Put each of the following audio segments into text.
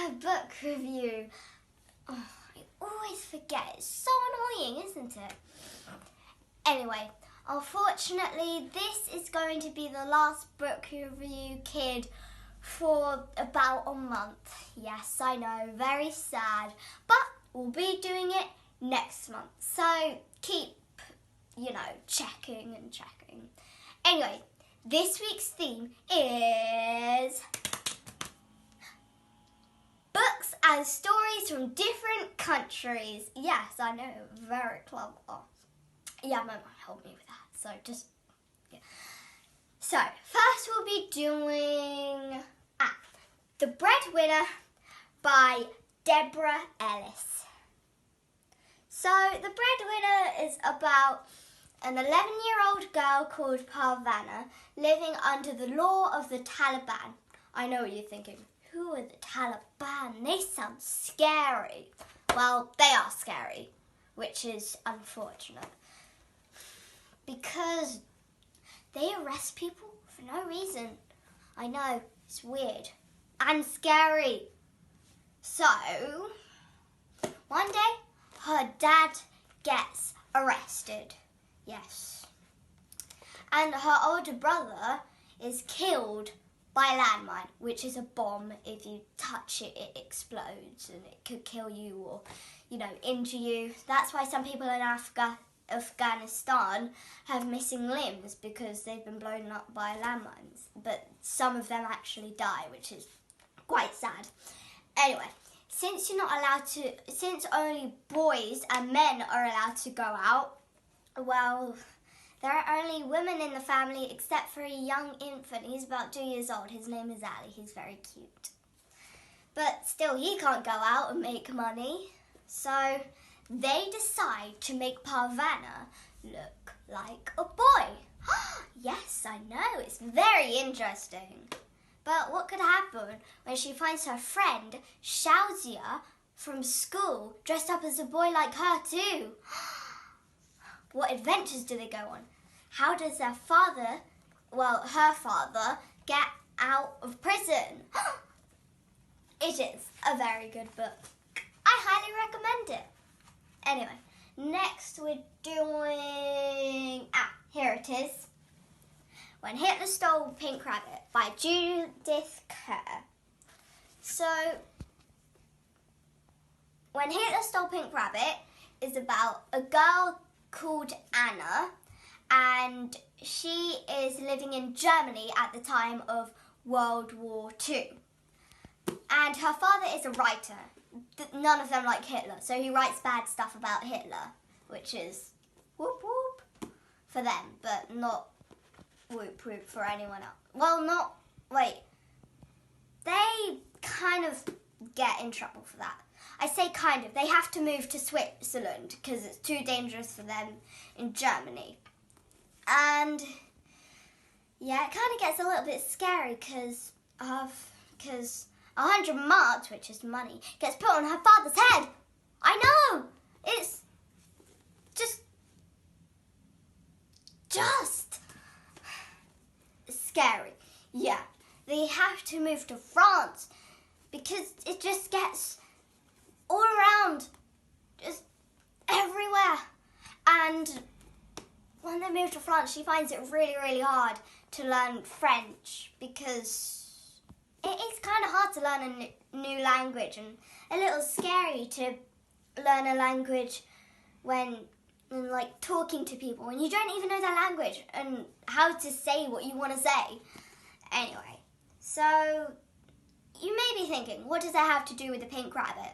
a book review. Oh, I always forget. It's so annoying, isn't it? Anyway, unfortunately, this is going to be the last book review, kid, for about a month. Yes, I know, very sad. But we'll be doing it next month. So keep, checking and checking. Anyway, this week's theme is books and stories from different countries. Yes, I know, very clever. Yeah, my mum helped me with that. So first we'll be doing The Breadwinner by Deborah Ellis. So The Breadwinner is about an 11-year-old girl called Parvana living under the law of the Taliban. I know what you're thinking. Who are the Taliban? They sound scary. Well, they are scary, which is unfortunate. Because they arrest people for no reason. I know, it's weird and scary. So, one day, her dad gets arrested. Yes. And her older brother is killed by a landmine, which is a bomb. If you touch it, it explodes and it could kill you or, injure you. That's why some people in Afghanistan have missing limbs, because they've been blown up by landmines. But some of them actually die, which is quite sad. Anyway, since only boys and men are allowed to go out, well, there are only women in the family except for a young infant. He's about 2 years old. His name is Ali. He's very cute. But still, he can't go out and make money. So they decide to make Parvana look like a boy. Yes, I know. It's very interesting. But what could happen when she finds her friend, Shazia, from school, dressed up as a boy like her too? What adventures do they go on? How does her father, get out of prison? It is a very good book. I highly recommend it. Anyway, next we're doing... here it is. When Hitler Stole Pink Rabbit by Judith Kerr. So, When Hitler Stole Pink Rabbit is about a girl called Anna, and she is living in Germany at the time of World War II. And her father is a writer. None of them like Hitler, so he writes bad stuff about Hitler, which is whoop whoop for them, but not whoop whoop for anyone else. They kind of get in trouble for that. I say kind of. They have to move to Switzerland because it's too dangerous for them in Germany. And yeah, it kind of gets a little bit scary because 100 marks, which is money, gets put on her father's head. I know! It's just scary. Yeah, they have to move to France because it just gets all around, just everywhere. And when they move to France, she finds it really, really hard to learn French because it is kind of hard to learn a new language and a little scary to learn a language when talking to people when you don't even know their language and how to say what you want to say. Anyway, so you may be thinking, what does that have to do with the pink rabbit?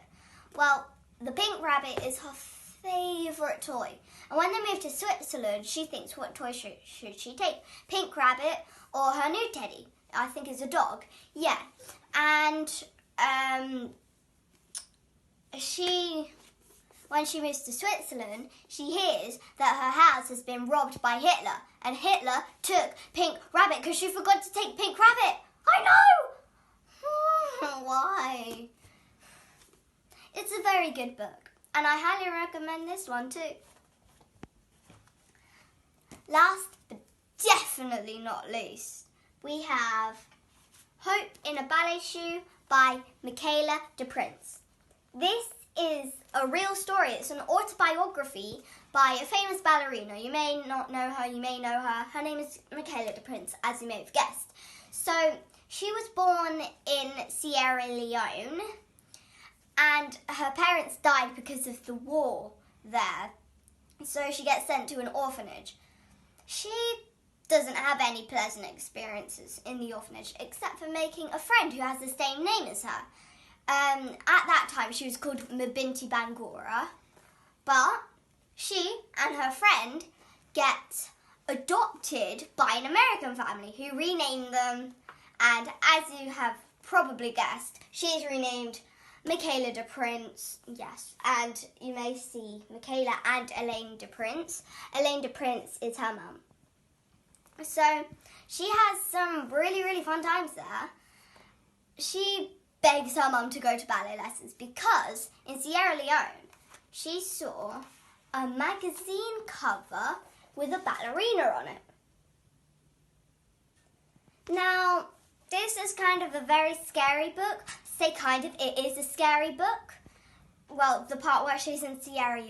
Well, the pink rabbit is her favourite toy. And when they move to Switzerland, she thinks, what toy should she take? Pink rabbit or her new teddy? I think it's a dog. Yeah. And when she moves to Switzerland, she hears that her house has been robbed by Hitler. And Hitler took Pink Rabbit because she forgot to take Pink Rabbit. I know! Why? It's a very good book. And I highly recommend this one too. Last but definitely not least, we have Hope in a Ballet Shoe by Michaela de Prince. This is a real story. It's an autobiography by a famous ballerina. You may not know her, you may know her. Her name is Michaela de Prince, as you may have guessed. So she was born in Sierra Leone, and her parents died because of the war there. So she gets sent to an orphanage. She doesn't have any pleasant experiences in the orphanage, except for making a friend who has the same name as her. At that time, she was called Mabinti Bangura, but she and her friend get adopted by an American family who rename them, and as you have probably guessed, she is renamed Michaela de Prince. Yes, and you may see Michaela and Elaine de Prince. Elaine de Prince is her mum. So she has some really, really fun times there. She begs her mum to go to ballet lessons because in Sierra Leone she saw a magazine cover with a ballerina on it. Now, this is kind of a very scary book. Say kind of, it is a scary book. Well, the part where she's in Sierra